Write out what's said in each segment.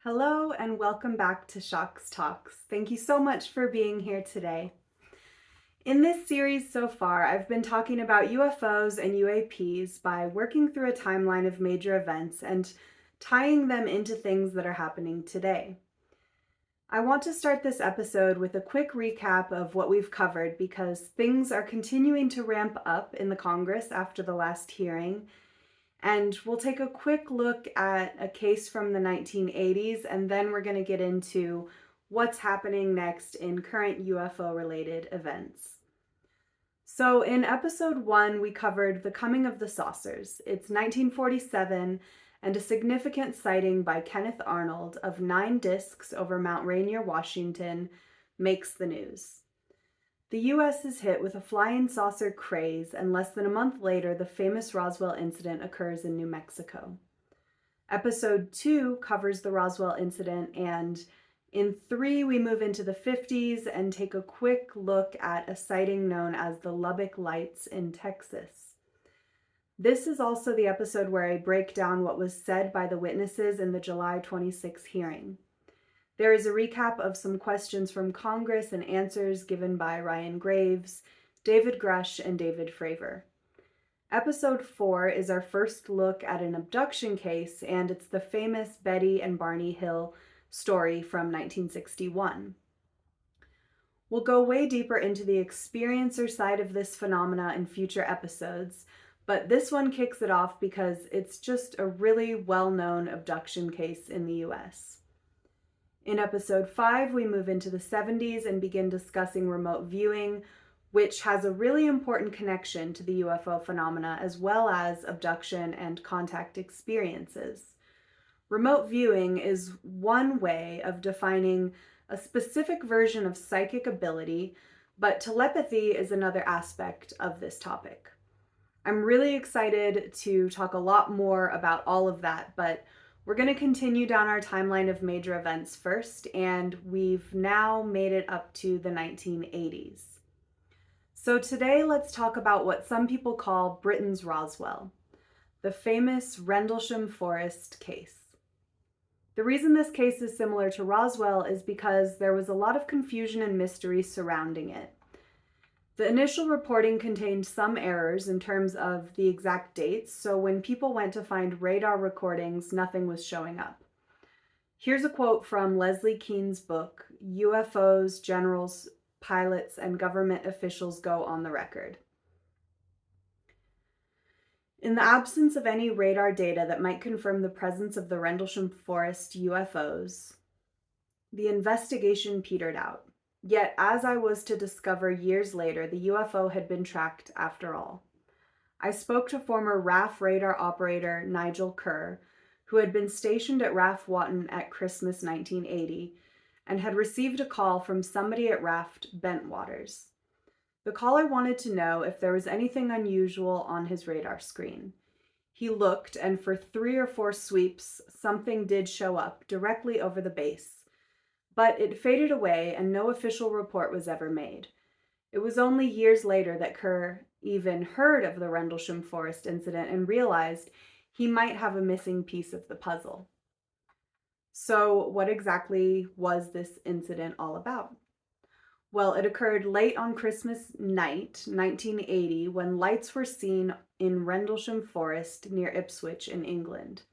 Hello and welcome back to Shocks Talks. Thank you so much for being here today. In this series so far, I've been talking about UFOs and UAPs by working through a timeline of major events and tying them into things that are happening today. I want to start this episode with a quick recap of what we've covered because things are continuing to ramp up in the Congress after the last hearing. And we'll take a quick look at a case from the 1980s, and then we're going to get into what's happening next in current UFO-related events. So in episode 1, we covered the coming of the saucers. It's 1947, and a significant sighting by Kenneth Arnold of 9 discs over Mount Rainier, Washington, makes the news. The U.S. is hit with a flying saucer craze, and less than a month later, the famous Roswell incident occurs in New Mexico. Episode 2 covers the Roswell incident, and in 3, we move into the 50s and take a quick look at a sighting known as the Lubbock Lights in Texas. This is also the episode where I break down what was said by the witnesses in the July 26 hearing. There is a recap of some questions from Congress and answers given by Ryan Graves, David Grush, and David Fravor. Episode 4 is our first look at an abduction case, and it's the famous Betty and Barney Hill story from 1961. We'll go way deeper into the experiencer side of this phenomena in future episodes, but this one kicks it off because it's just a really well-known abduction case in the US. In episode 5, we move into the 70s and begin discussing remote viewing, which has a really important connection to the UFO phenomena as well as abduction and contact experiences. Remote viewing is one way of defining a specific version of psychic ability, but telepathy is another aspect of this topic. I'm really excited to talk a lot more about all of that, but we're going to continue down our timeline of major events first, and we've now made it up to the 1980s. So today, let's talk about what some people call Britain's Roswell, the famous Rendlesham Forest case. The reason this case is similar to Roswell is because there was a lot of confusion and mystery surrounding it. The initial reporting contained some errors in terms of the exact dates, so when people went to find radar recordings, nothing was showing up. Here's a quote from Leslie Kean's book, UFOs, Generals, Pilots, and Government Officials Go on the Record. In the absence of any radar data that might confirm the presence of the Rendlesham Forest UFOs, the investigation petered out. Yet, as I was to discover years later, the UFO had been tracked after all. I spoke to former RAF radar operator Nigel Kerr, who had been stationed at RAF Watton at Christmas 1980, and had received a call from somebody at RAF Bentwaters. The caller wanted to know if there was anything unusual on his radar screen. He looked, and for 3 or 4 sweeps, something did show up directly over the base. But it faded away and no official report was ever made. It was only years later that Kerr even heard of the Rendlesham Forest incident and realized he might have a missing piece of the puzzle. So what exactly was this incident all about? Well, it occurred late on Christmas night, 1980, when lights were seen in Rendlesham Forest near Ipswich in England.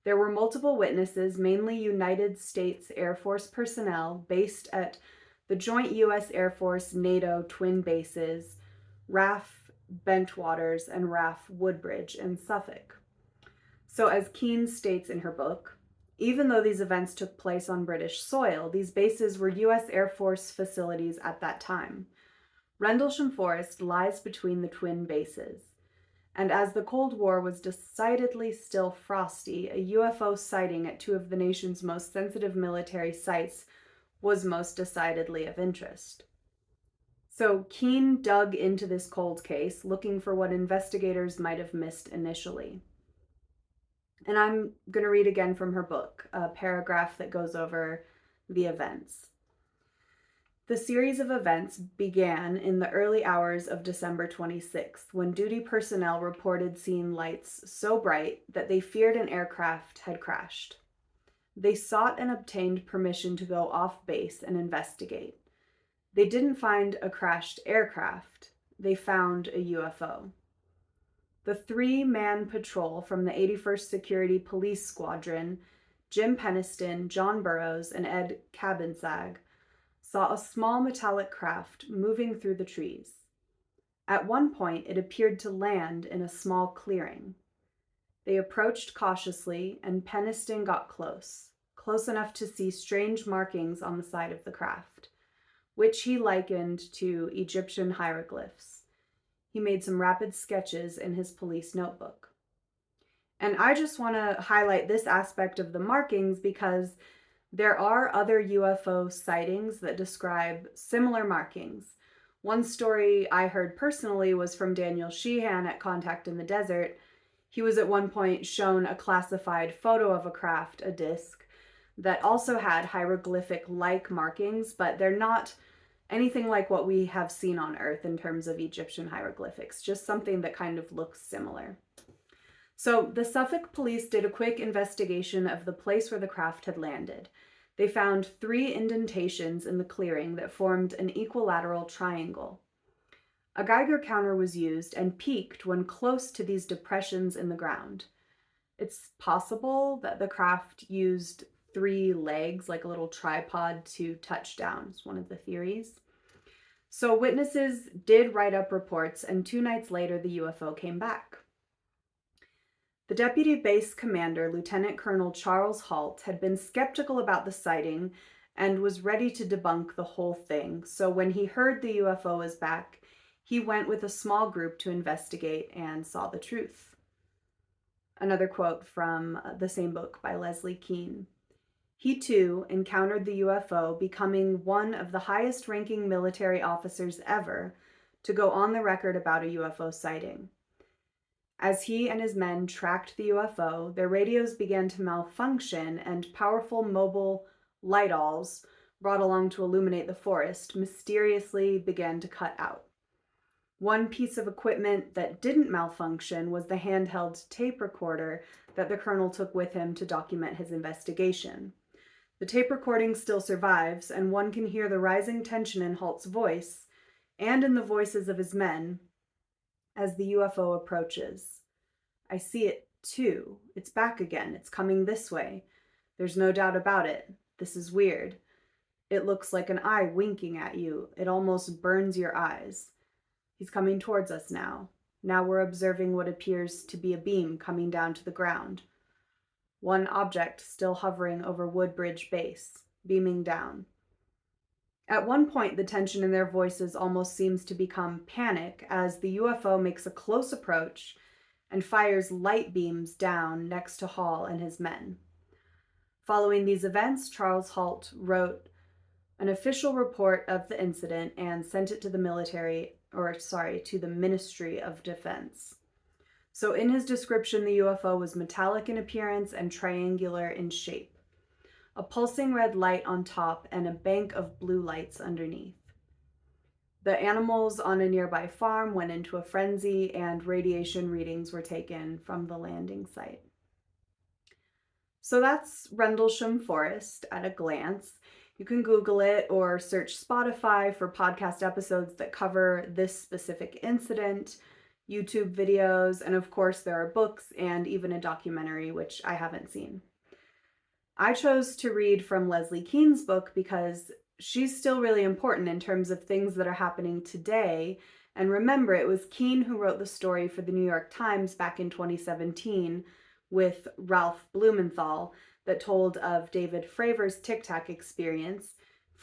There were multiple witnesses, mainly United States Air Force personnel based at the joint U.S. Air Force NATO twin bases, RAF Bentwaters and RAF Woodbridge in Suffolk. So as Kean states in her book, even though these events took place on British soil, these bases were U.S. Air Force facilities at that time. Rendlesham Forest lies between the twin bases. And as the Cold War was decidedly still frosty, a UFO sighting at 2 of the nation's most sensitive military sites was most decidedly of interest. So Kean dug into this cold case, looking for what investigators might have missed initially. And I'm going to read again from her book, a paragraph that goes over the events. The series of events began in the early hours of December 26th, when duty personnel reported seeing lights so bright that they feared an aircraft had crashed. They sought and obtained permission to go off base and investigate. They didn't find a crashed aircraft. They found a UFO. The three-man patrol from the 81st Security Police Squadron, Jim Peniston, John Burroughs, and Ed Cabansag, saw a small metallic craft moving through the trees. At one point, it appeared to land in a small clearing. They approached cautiously, and Peniston got close enough to see strange markings on the side of the craft, which he likened to Egyptian hieroglyphs. He made some rapid sketches in his police notebook. And I just want to highlight this aspect of the markings because there are other UFO sightings that describe similar markings. One story I heard personally was from Daniel Sheehan at Contact in the Desert. He was at one point shown a classified photo of a craft, a disc, that also had hieroglyphic-like markings, but they're not anything like what we have seen on Earth in terms of Egyptian hieroglyphics, just something that kind of looks similar. So the Suffolk police did a quick investigation of the place where the craft had landed. They found 3 indentations in the clearing that formed an equilateral triangle. A Geiger counter was used and peaked when close to these depressions in the ground. It's possible that the craft used 3 legs, like a little tripod, to touch down. It's one of the theories. So witnesses did write up reports, and 2 nights later, the UFO came back. The deputy base commander, Lieutenant Colonel Charles Halt, had been skeptical about the sighting and was ready to debunk the whole thing. So when he heard the UFO was back, he went with a small group to investigate and saw the truth. Another quote from the same book by Leslie Kean. He too encountered the UFO, becoming one of the highest-ranking military officers ever to go on the record about a UFO sighting. As he and his men tracked the UFO, their radios began to malfunction and powerful mobile light-alls brought along to illuminate the forest mysteriously began to cut out. One piece of equipment that didn't malfunction was the handheld tape recorder that the colonel took with him to document his investigation. The tape recording still survives, and one can hear the rising tension in Halt's voice and in the voices of his men as the UFO approaches. I see it too. It's back again. It's coming this way. There's no doubt about it. This is weird. It looks like an eye winking at you. It almost burns your eyes. He's coming towards us now. Now we're observing what appears to be a beam coming down to the ground. One object still hovering over Woodbridge Base, beaming down. At one point, the tension in their voices almost seems to become panic as the UFO makes a close approach and fires light beams down next to Hall and his men. Following these events, Charles Halt wrote an official report of the incident and sent it to the to the Ministry of Defense. So in his description, the UFO was metallic in appearance and triangular in shape. A pulsing red light on top and a bank of blue lights underneath. The animals on a nearby farm went into a frenzy and radiation readings were taken from the landing site. So that's Rendlesham Forest at a glance. You can Google it or search Spotify for podcast episodes that cover this specific incident, YouTube videos, and of course there are books and even a documentary, which I haven't seen. I chose to read from Leslie Kean's book because she's still really important in terms of things that are happening today. And remember, it was Kean who wrote the story for the New York Times back in 2017 with Ralph Blumenthal that told of David Fravor's Tic Tac experience.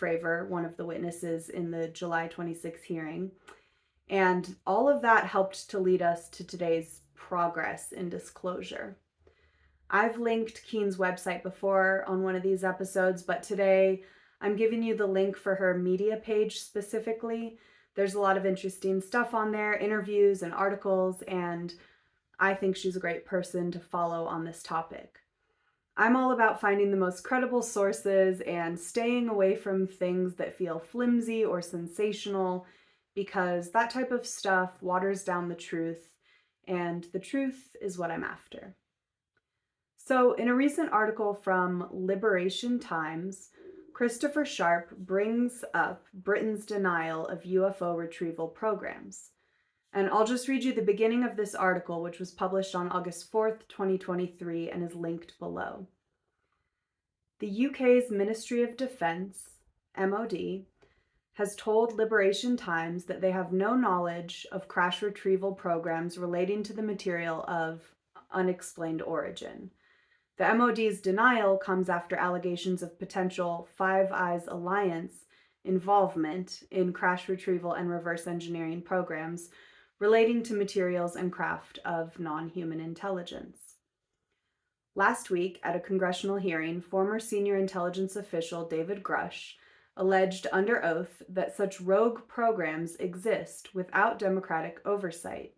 Fravor, one of the witnesses in the July 26 hearing. And all of that helped to lead us to today's progress in disclosure. I've linked Kean's website before on one of these episodes, but today I'm giving you the link for her media page specifically. There's a lot of interesting stuff on there, interviews and articles, and I think she's a great person to follow on this topic. I'm all about finding the most credible sources and staying away from things that feel flimsy or sensational because that type of stuff waters down the truth, and the truth is what I'm after. So, in a recent article from Liberation Times, Christopher Sharp brings up Britain's denial of UFO retrieval programs. And I'll just read you the beginning of this article, which was published on August 4th, 2023, and is linked below. The UK's Ministry of Defence, MOD, has told Liberation Times that they have no knowledge of crash retrieval programs relating to the material of unexplained origin. The MOD's denial comes after allegations of potential Five Eyes alliance involvement in crash retrieval and reverse engineering programs relating to materials and craft of non-human intelligence. Last week, at a congressional hearing, former senior intelligence official David Grush alleged under oath that such rogue programs exist without democratic oversight.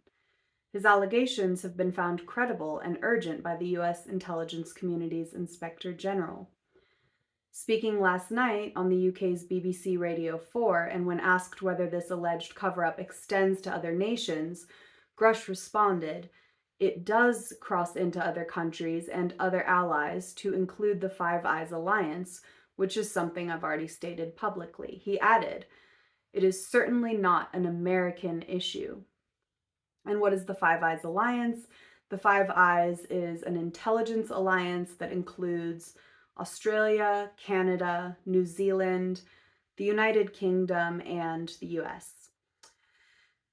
His allegations have been found credible and urgent by the U.S. intelligence community's Inspector General. Speaking last night on the UK's BBC Radio 4, and when asked whether this alleged cover-up extends to other nations, Grush responded, "It does cross into other countries and other allies to include the Five Eyes alliance, which is something I've already stated publicly." He added, "It is certainly not an American issue." And what is the Five Eyes Alliance? The Five Eyes is an intelligence alliance that includes Australia, Canada, New Zealand, the United Kingdom, and the US.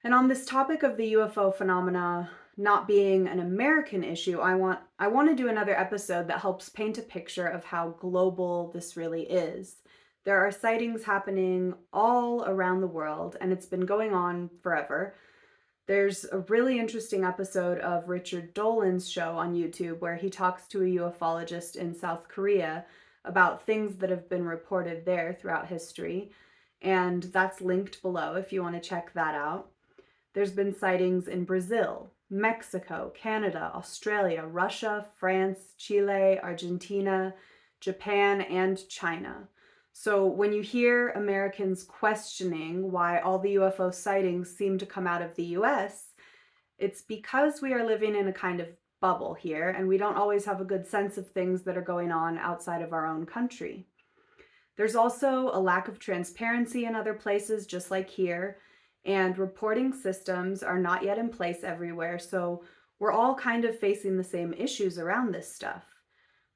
And on this topic of the UFO phenomena not being an American issue, I want to do another episode that helps paint a picture of how global this really is. There are sightings happening all around the world, and it's been going on forever. There's a really interesting episode of Richard Dolan's show on YouTube where he talks to a ufologist in South Korea about things that have been reported there throughout history, and that's linked below if you want to check that out. There's been sightings in Brazil, Mexico, Canada, Australia, Russia, France, Chile, Argentina, Japan, and China. So when you hear Americans questioning why all the UFO sightings seem to come out of the US, it's because we are living in a kind of bubble here, and we don't always have a good sense of things that are going on outside of our own country. There's also a lack of transparency in other places, just like here, and reporting systems are not yet in place everywhere, so we're all kind of facing the same issues around this stuff,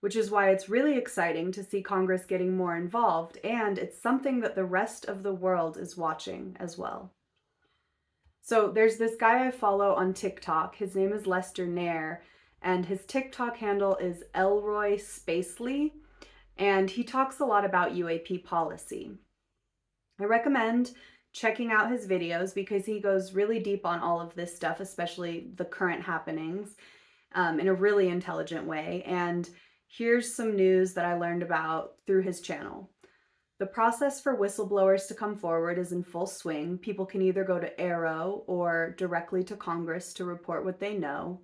which is why it's really exciting to see Congress getting more involved, and it's something that the rest of the world is watching as well. So there's this guy I follow on TikTok. His name is Lester Nair, and his TikTok handle is Elroy Spacely, and he talks a lot about UAP policy. I recommend checking out his videos because he goes really deep on all of this stuff, especially the current happenings, in a really intelligent way. And here's some news that I learned about through his channel. The process for whistleblowers to come forward is in full swing. People can either go to Arrow or directly to Congress to report what they know.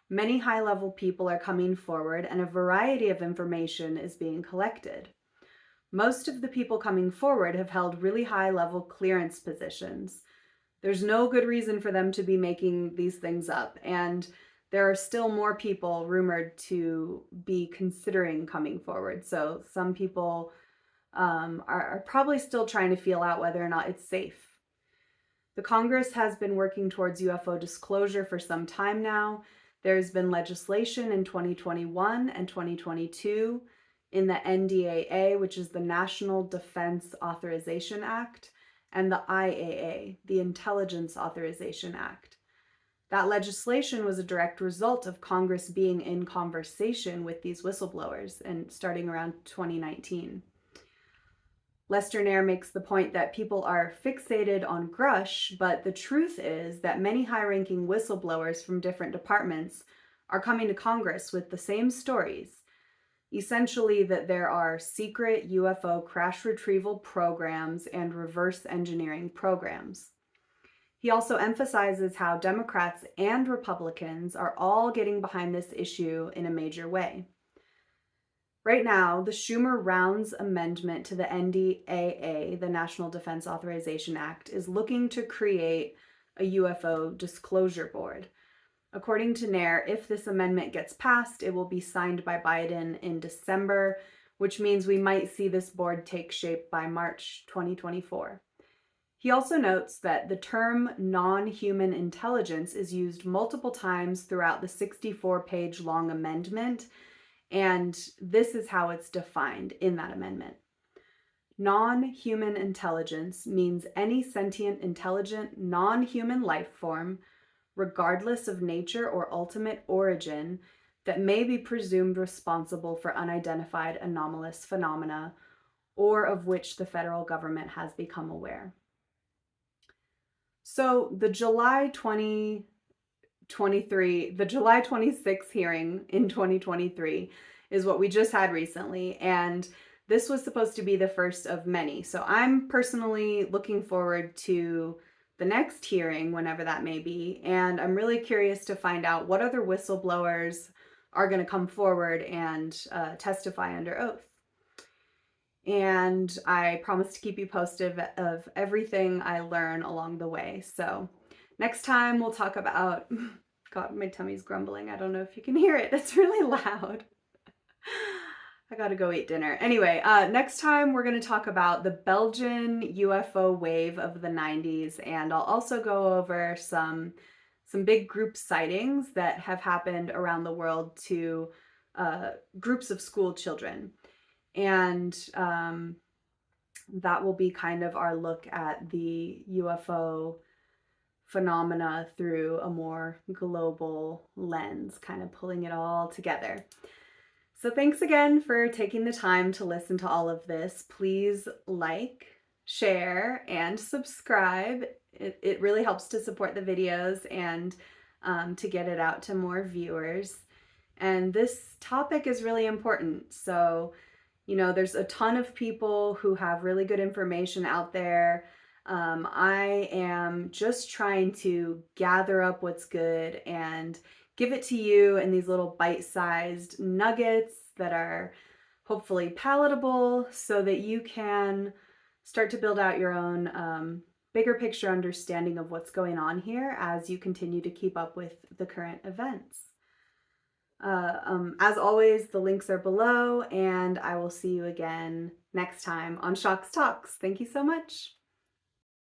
Many high-level people are coming forward, and a variety of information is being collected. Most of the people coming forward have held really high-level clearance positions. There's no good reason for them to be making these things up, and there are still more people rumored to be considering coming forward. So some people are probably still trying to feel out whether or not it's safe. The Congress has been working towards UFO disclosure for some time now. There's been legislation in 2021 and 2022 in the NDAA, which is the National Defense Authorization Act, and the IAA, the Intelligence Authorization Act. That legislation was a direct result of Congress being in conversation with these whistleblowers and starting around 2019. Lester Nair makes the point that people are fixated on Grush, but the truth is that many high-ranking whistleblowers from different departments are coming to Congress with the same stories. Essentially, that there are secret UFO crash retrieval programs and reverse engineering programs. He also emphasizes how Democrats and Republicans are all getting behind this issue in a major way. Right now, the Schumer Rounds amendment to the NDAA, the National Defense Authorization Act, is looking to create a UFO disclosure board. According to Nair, if this amendment gets passed, it will be signed by Biden in December, which means we might see this board take shape by March 2024. He also notes that the term non-human intelligence is used multiple times throughout the 64-page long amendment, and this is how it's defined in that amendment. Non-human intelligence means any sentient, intelligent, non-human life form, regardless of nature or ultimate origin, that may be presumed responsible for unidentified anomalous phenomena or of which the federal government has become aware. So the July 26th hearing in 2023 is what we just had recently, and this was supposed to be the first of many. So I'm personally looking forward to the next hearing, whenever that may be, and I'm really curious to find out what other whistleblowers are going to come forward and testify under oath. And I promise to keep you posted of everything I learn along the way. So next time we'll talk about, God, my tummy's grumbling. I don't know if you can hear it. It's really loud. I gotta go eat dinner. Anyway, next time we're gonna talk about the Belgian UFO wave of the 90s, and I'll also go over some big group sightings that have happened around the world to groups of school children. And that will be kind of our look at the UFO phenomena through a more global lens, kind of pulling it all together. So thanks again for taking the time to listen to all of this. Please like, share, and subscribe. It really helps to support the videos and to get it out to more viewers. And this topic is really important. So, you know, there's a ton of people who have really good information out there. I am just trying to gather up what's good and give it to you in these little bite-sized nuggets that are hopefully palatable so that you can start to build out your own bigger picture understanding of what's going on here as you continue to keep up with the current events. As always, the links are below, and I will see you again next time on Shocks Talks. Thank you so much.